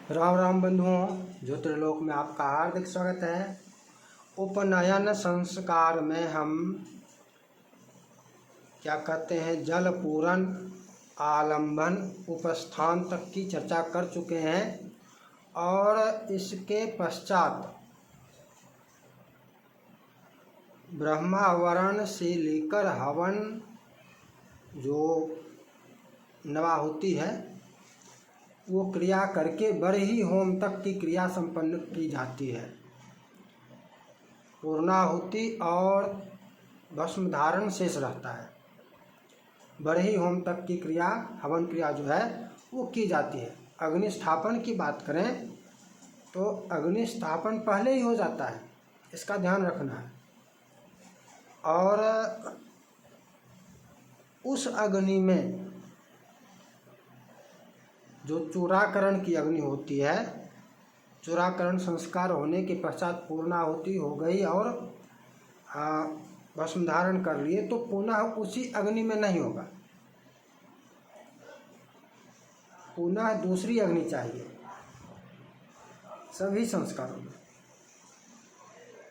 राम राम बंधुओं, ज्योतिर्लोक में आपका हार्दिक स्वागत है। उपनयन संस्कार में हम क्या कहते हैं, जल पूरण, आलंबन, उपस्थान तक की चर्चा कर चुके हैं और इसके पश्चात ब्रह्मावरण से लेकर हवन जो नवाहुति है वो क्रिया करके बरही होम तक की क्रिया संपन्न की जाती है। पूर्णाहुति और भस्म धारण शेष रहता है। बरही होम तक की क्रिया, हवन क्रिया जो है वो की जाती है। अग्निस्थापन की बात करें तो अग्निस्थापन पहले ही हो जाता है, इसका ध्यान रखना है। और उस अग्नि में जो चूड़ाकरण की अग्नि होती है, चूड़ाकरण संस्कार होने के पश्चात पूर्णाहुति हो गई और भस्म धारण कर लिए तो पुनः उसी अग्नि में नहीं होगा, पुनः दूसरी अग्नि चाहिए सभी संस्कारों में।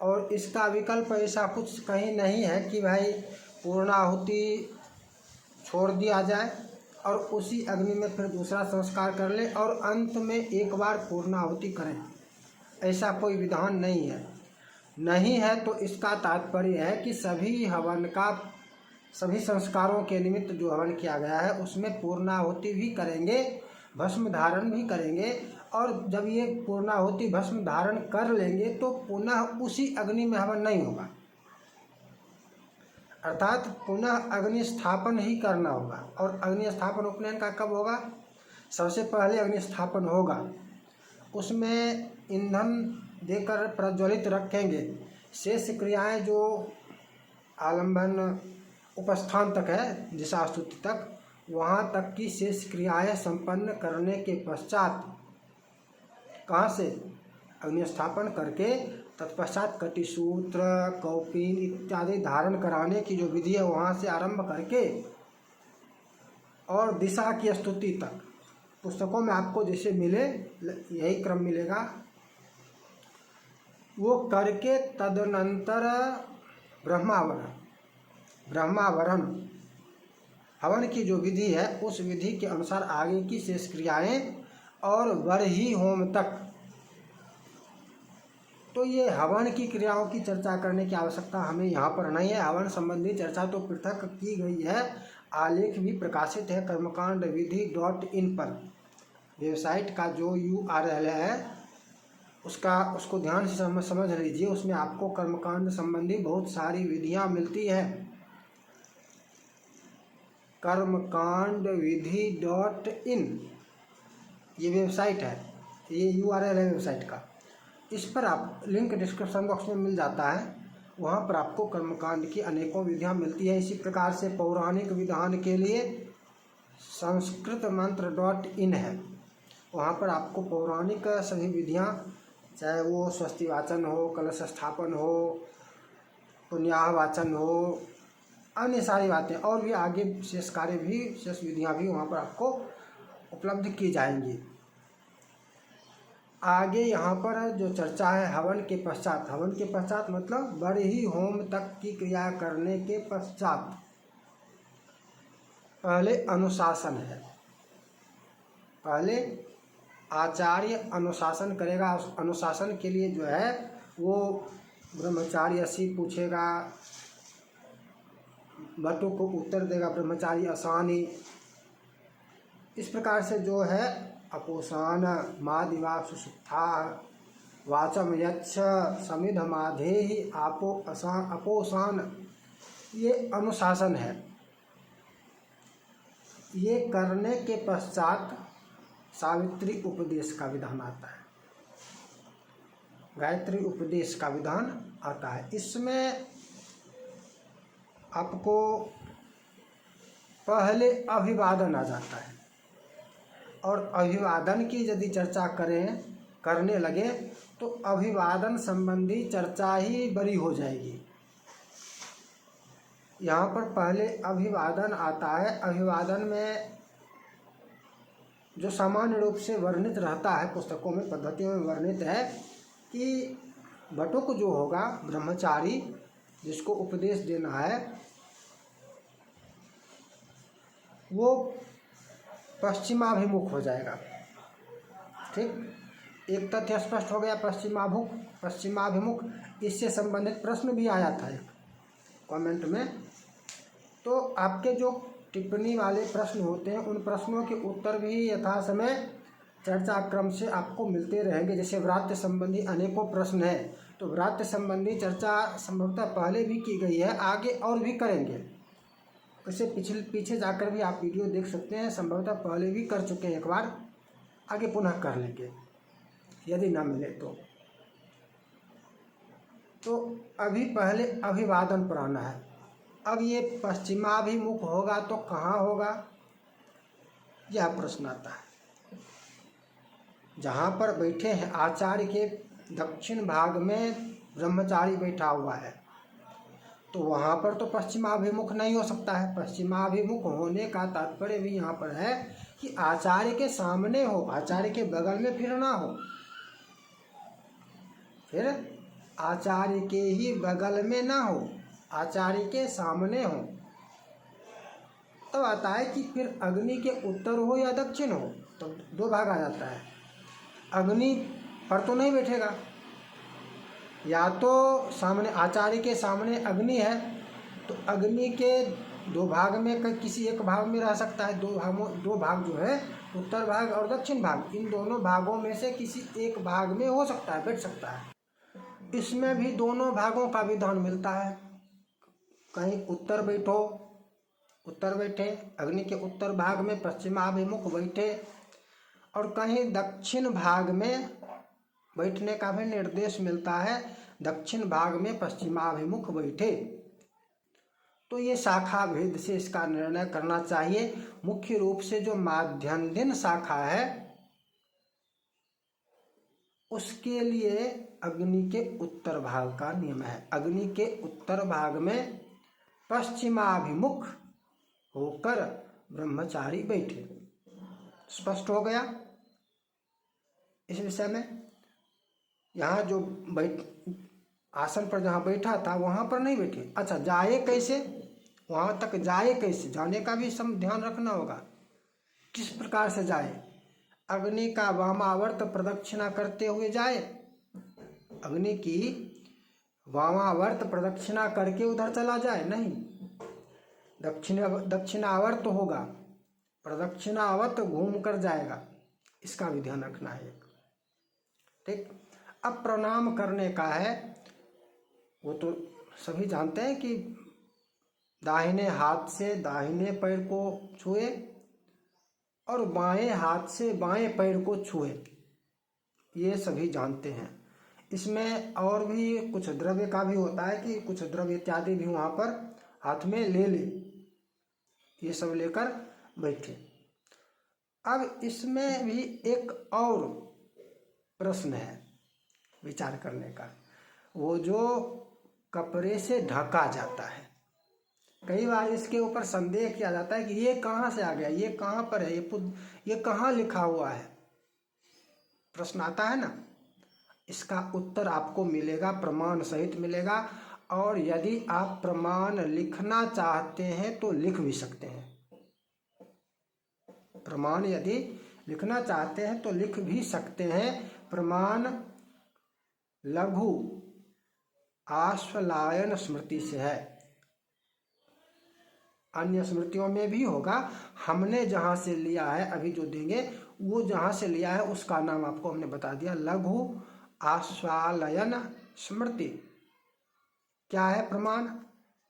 और इसका विकल्प ऐसा कुछ कहीं नहीं है कि भाई पूर्णाहुति छोड़ दिया जाए और उसी अग्नि में फिर दूसरा संस्कार कर ले और अंत में एक बार पूर्णाहुति करें, ऐसा कोई विधान नहीं है। नहीं है तो इसका तात्पर्य है कि सभी हवन का, सभी संस्कारों के निमित्त जो हवन किया गया है उसमें पूर्णाहुति भी करेंगे, भस्म धारण भी करेंगे। और जब ये पूर्णाहुति भस्म धारण कर लेंगे तो पुनः उसी अग्नि में हवन नहीं होगा, अर्थात पुनः अग्नि स्थापन ही करना होगा। और अग्नि स्थापन उपनयन का कब होगा? सबसे पहले अग्नि स्थापन होगा, उसमें ईंधन देकर प्रज्वलित रखेंगे। शेष क्रियाएं जो आलंबन उपस्थान तक है, दिशा स्तुति तक, वहाँ तक की शेष क्रियाएं संपन्न करने के पश्चात कहाँ से अग्नि स्थापन करके तत्पश्चात कटिसूत्र, कौपीन इत्यादि धारण कराने की जो विधि है वहाँ से आरंभ करके और दिशा की स्तुति तक, पुस्तकों में आपको जैसे मिले यही क्रम मिलेगा, वो करके तदनंतर ब्रह्मावरण हवन की जो विधि है उस विधि के अनुसार आगे की शेष क्रियाएं और बरही होम तक। तो ये हवन की क्रियाओं की चर्चा करने की आवश्यकता हमें यहाँ पर नहीं है। हवन संबंधी चर्चा तो पृथक की गई है, आलेख भी प्रकाशित है कर्मकांडविधि.in पर। वेबसाइट का जो URL है उसको ध्यान से समझ लीजिए। उसमें आपको कर्मकांड संबंधी बहुत सारी विधियाँ मिलती हैं। कर्मकांडविधि.in ये वेबसाइट है, ये URL है वेबसाइट का। इस पर आप लिंक डिस्क्रिप्शन बॉक्स में मिल जाता है, वहाँ पर आपको कर्मकांड की अनेकों विधियाँ मिलती है। इसी प्रकार से पौराणिक विधान के लिए संस्कृत मंत्र.in है, वहाँ पर आपको पौराणिक सभी विधियाँ, चाहे वो स्वस्ति वाचन हो, कलश स्थापन हो, पुण्याह वाचन हो, अन्य सारी बातें और भी आगे शेष कार्य भी, शेष विधियाँ भी वहाँ पर आपको उपलब्ध की जाएंगी। आगे यहाँ पर जो चर्चा है हवन के पश्चात मतलब बरही होम तक की क्रिया करने के पश्चात पहले अनुशासन है। पहले आचार्य अनुशासन करेगा। उस अनुशासन के लिए जो है वो ब्रह्मचारी असी पूछेगा, भट्टों को उत्तर देगा ब्रह्मचारी असानी। इस प्रकार से जो है अपोसान मादिवा सुसुप्ता वाचम यच्छ समिध माधेहि अपोसान, ये अनुशासन है। ये करने के पश्चात सावित्री उपदेश का विधान आता है, गायत्री उपदेश का विधान आता है। इसमें आपको पहले अभिवादन आ जाता है और अभिवादन की यदि चर्चा करने लगे तो अभिवादन संबंधी चर्चा ही बड़ी हो जाएगी। यहाँ पर पहले अभिवादन आता है। अभिवादन में जो सामान्य रूप से वर्णित रहता है, पुस्तकों में पद्धतियों में वर्णित है कि बटुक जो होगा, ब्रह्मचारी जिसको उपदेश देना है, वो पश्चिमाभिमुख हो जाएगा। ठीक, एक तथ्य स्पष्ट हो गया, पश्चिमाभिमुख। इससे संबंधित प्रश्न भी आया था एक कमेंट में, तो आपके जो टिप्पणी वाले प्रश्न होते हैं उन प्रश्नों के उत्तर भी यथासमय चर्चा क्रम से आपको मिलते रहेंगे। जैसे व्रात्य संबंधी अनेकों प्रश्न हैं, तो व्रात्य संबंधी चर्चा संभवतः पहले भी की गई है, आगे और भी करेंगे। इसे पीछे जाकर भी आप वीडियो देख सकते हैं, संभवतः पहले भी कर चुके हैं एक बार, आगे पुनः कर लेंगे यदि ना मिले तो अभी पहले अभिवादन पर आना है। अब ये पश्चिमाभिमुख होगा तो कहाँ होगा, यह प्रश्न आता है। जहाँ पर बैठे हैं आचार्य के दक्षिण भाग में ब्रह्मचारी बैठा हुआ है, तो वहाँ पर तो पश्चिमाभिमुख नहीं हो सकता है। पश्चिमाभिमुख होने का तात्पर्य भी यहाँ पर है कि आचार्य के सामने हो, आचार्य के बगल में फिर ना हो, फिर आचार्य के ही बगल में ना हो, आचार्य के सामने हो। तब आता है कि फिर अग्नि के उत्तर हो या दक्षिण हो, तो दो भाग आ जाता है। अग्नि पर तो नहीं बैठेगा, या तो सामने आचार्य के सामने अग्नि है तो अग्नि के दो भाग में किसी एक भाग में रह सकता है। दो भाग जो है, उत्तर भाग और दक्षिण भाग, इन दोनों भागों में से किसी एक भाग में हो सकता है, बैठ सकता है। इसमें भी दोनों भागों का विधान मिलता है। कहीं उत्तर बैठे अग्नि के उत्तर भाग में पश्चिमाभिमुख बैठे, और कहीं दक्षिण भाग में बैठने का भी निर्देश मिलता है, दक्षिण भाग में पश्चिमाभिमुख बैठे। तो ये शाखा भेद से इसका निर्णय करना चाहिए। मुख्य रूप से जो माध्यन्दिन शाखा है उसके लिए अग्नि के उत्तर भाग का नियम है। अग्नि के उत्तर भाग में पश्चिमाभिमुख होकर ब्रह्मचारी बैठे। स्पष्ट हो गया इस विषय में। यहाँ जो आसन पर जहाँ बैठा था वहाँ पर नहीं बैठे। अच्छा, जाए कैसे, वहाँ तक जाए कैसे, जाने का भी सब ध्यान रखना होगा। किस प्रकार से जाए, अग्नि का वामावर्त प्रदक्षिणा करते हुए जाए, अग्नि की वामावर्त प्रदक्षिणा करके उधर चला जाए, नहीं, दक्षिणावर्त होगा, प्रदक्षिणावर्त घूम कर जाएगा, इसका भी ध्यान रखना है। ठीक, अब प्रणाम करने का है, वो तो सभी जानते हैं कि दाहिने हाथ से दाहिने पैर को छुए और बाएं हाथ से बाएं पैर को छुए, ये सभी जानते हैं। इसमें और भी कुछ द्रव्य का भी होता है कि कुछ द्रव्य इत्यादि भी वहाँ पर हाथ में ले ले, ये सब लेकर बैठे। अब इसमें भी एक और प्रश्न है विचार करने का, वो जो कपड़े से ढका जाता है। कई बार इसके ऊपर संदेह किया जाता है कि ये कहाँ से आ गया, ये कहाँ पर है, ये कहाँ लिखा हुआ है, प्रश्न आता है ना। इसका उत्तर आपको मिलेगा, प्रमाण सहित मिलेगा। और यदि आप प्रमाण लिखना चाहते हैं तो लिख भी सकते हैं। प्रमाण यदि लिखना चाहते हैं तो लिख भी सकते हैं। प्रमाण लघु आश्वलायन स्मृति से है, अन्य स्मृतियों में भी होगा। हमने जहाँ से लिया है, अभी जो देंगे वो जहाँ से लिया है उसका नाम आपको हमने बता दिया, लघु आश्वालयन स्मृति। क्या है प्रमाण,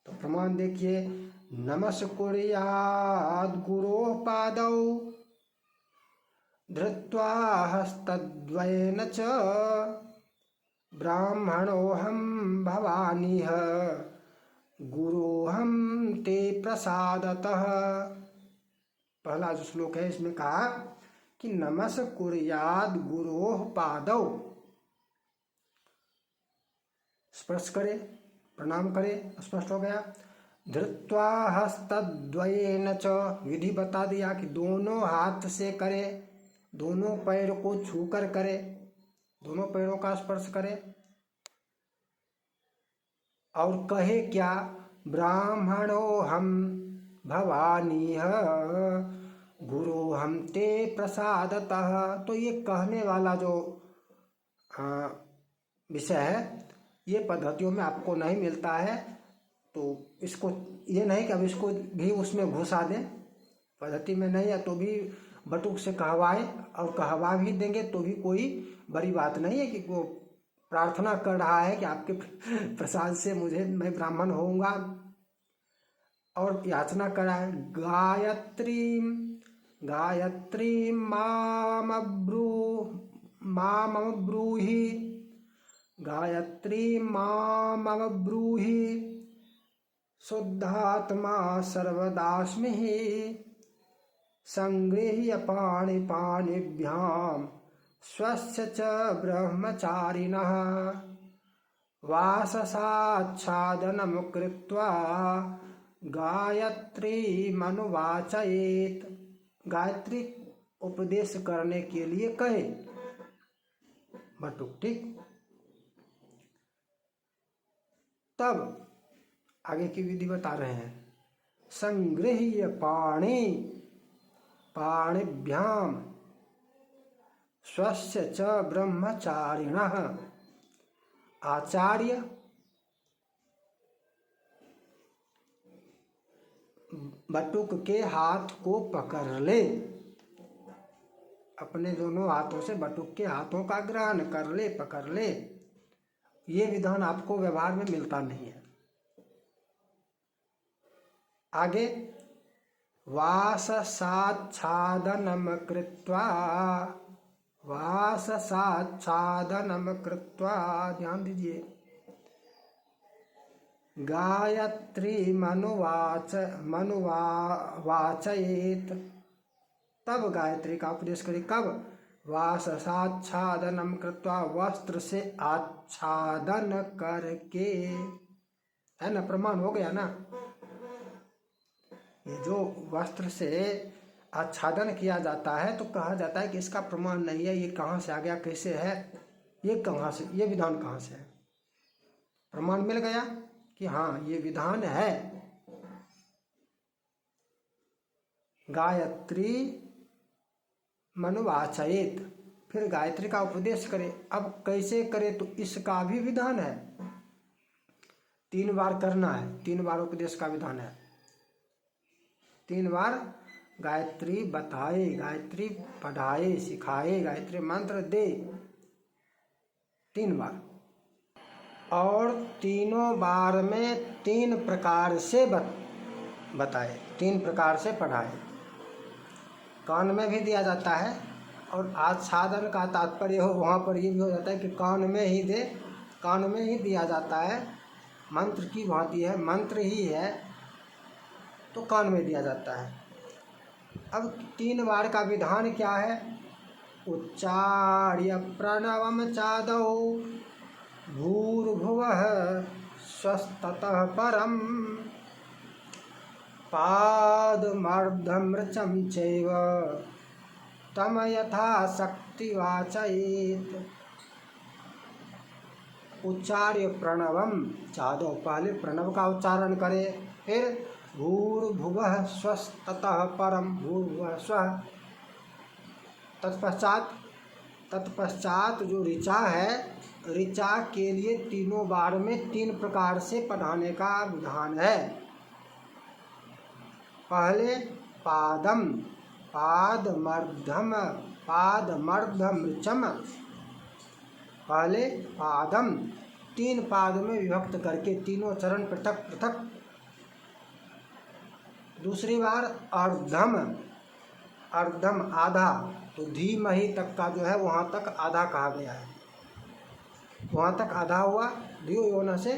तो प्रमाण देखिए, नमस्कुर्याद् गुरोः पादौ धृत्वा हस्तद्वयेन च ब्राह्मणोऽहं भवानीह गुरोऽहं ते प्रसादतः। पहला जो श्लोक है इसमें कहा कि नमस्कुर्याद् गुरोः पादौ, स्पर्श करे, प्रणाम करे, स्पष्ट हो गया। धृत्वा हस्तद्वयेन च, विधि बता दिया कि दोनों हाथ से करे, दोनों पैर को छूकर करे, दोनों पैरों का स्पर्श करे और कहे क्या, ब्राह्मणो हम भवानी गुरु हम ते प्रसादतः। तो ये कहने वाला जो विषय है ये पद्धतियों में आपको नहीं मिलता है, तो इसको ये नहीं कि अब इसको भी उसमें घुसा दें, पद्धति में नहीं है तो भी बटुक से कहवाए और कहवा भी देंगे तो भी कोई बड़ी बात नहीं है कि वो प्रार्थना कर रहा है कि आपके प्रसाद से मैं ब्राह्मण होऊंगा और याचना कराए। गायत्री मामब्रूहि, गायत्री मामब्रूहि शुद्धात्मा सर्वदास्मि संगृह्य पाणिभ्याम स्वस्य च ब्रह्मचारिणः वाससाच्छादनं कृत्वा गायत्रीमनुवाचयेत्। गायत्री उपदेश करने के लिए कहे बटुक, ठीक। तब आगे की विधि बता रहे हैं, संगृह्य पाणिभ्याम स्वस्य च ब्रह्मचारिणः। आचार्य बटुक के हाथ को पकड़ ले, अपने दोनों हाथों से बटुक के हाथों का ग्रहण कर ले, पकड़ ले। ये विधान आपको व्यवहार में मिलता नहीं है। आगे वाससाच्छादनं कृत्वा, वाससाच्छादनं कृत्वा, ध्यान दीजिए, गायत्री मनुवाचयेत। तब गायत्री का उपदेश करे, कब, वाससाच्छादनं कृत्वा, वस्त्र से आच्छादन करके, है ना, प्रमाण हो गया ना। ये जो वस्त्र से आच्छादन किया जाता है तो कहा जाता है कि इसका प्रमाण नहीं है, ये कहाँ से आ गया, कैसे है, ये कहाँ से, ये विधान कहाँ से है। प्रमाण मिल गया कि हाँ ये विधान है। गायत्री मनुवाचयेत, फिर गायत्री का उपदेश करे। अब कैसे करे, तो इसका भी विधान है, 3 बार करना है, 3 बार उपदेश का विधान है। 3 बार गायत्री बताए, गायत्री पढ़ाए, सिखाए, गायत्री मंत्र दे, 3 बार। और तीनों बार में 3 प्रकार से बताए, 3 प्रकार से पढ़ाए। कान में भी दिया जाता है, और आच्छादन का तात्पर्य हो वहाँ पर ये भी हो जाता है कि कान में ही दे, कान में ही दिया जाता है, मंत्र की भांति है, मंत्र ही है तो कान में दिया जाता है। अब 3 बार का विधान क्या है, उच्चार्य प्रणवम चादौ भूर्भुवः स्वस्ततः परम पादमर्धमृचं चैव तम यथा शक्ति वाचयेत। उच्चार्य प्रणवम चादौ, पहले प्रणव का उच्चारण करे, फिर भूर्भुवः स्वस्ततः परम, भूर्भुवः स्वः, तत्पश्चात जो ऋचा है, ऋचा के लिए तीनों बार में 3 प्रकार से पढ़ाने का विधान है। पहले पादम, पादमर्धमृचम, पहले पादम 3 पाद में विभक्त करके, तीनों चरण पृथक पृथक। दूसरी बार अर्धम, अर्धम आधा, तो धीमहि तक का जो है वहाँ तक आधा कहा गया है, वहाँ तक आधा हुआ, धियो योना से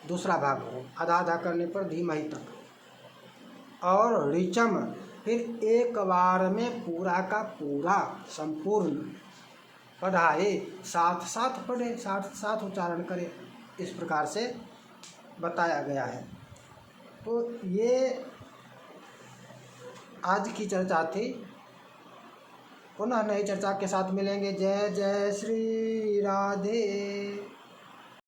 दूसरा भाग हो, आधा आधा करने पर धीमहि तक। और ऋचम, फिर 1 बार में पूरा का पूरा संपूर्ण पढ़ाए, साथ साथ पढ़े, साथ साथ उच्चारण करे, इस प्रकार से बताया गया है। तो ये आज की चर्चा थी पुनः नई चर्चा के साथ मिलेंगे। जय जय श्री राधे।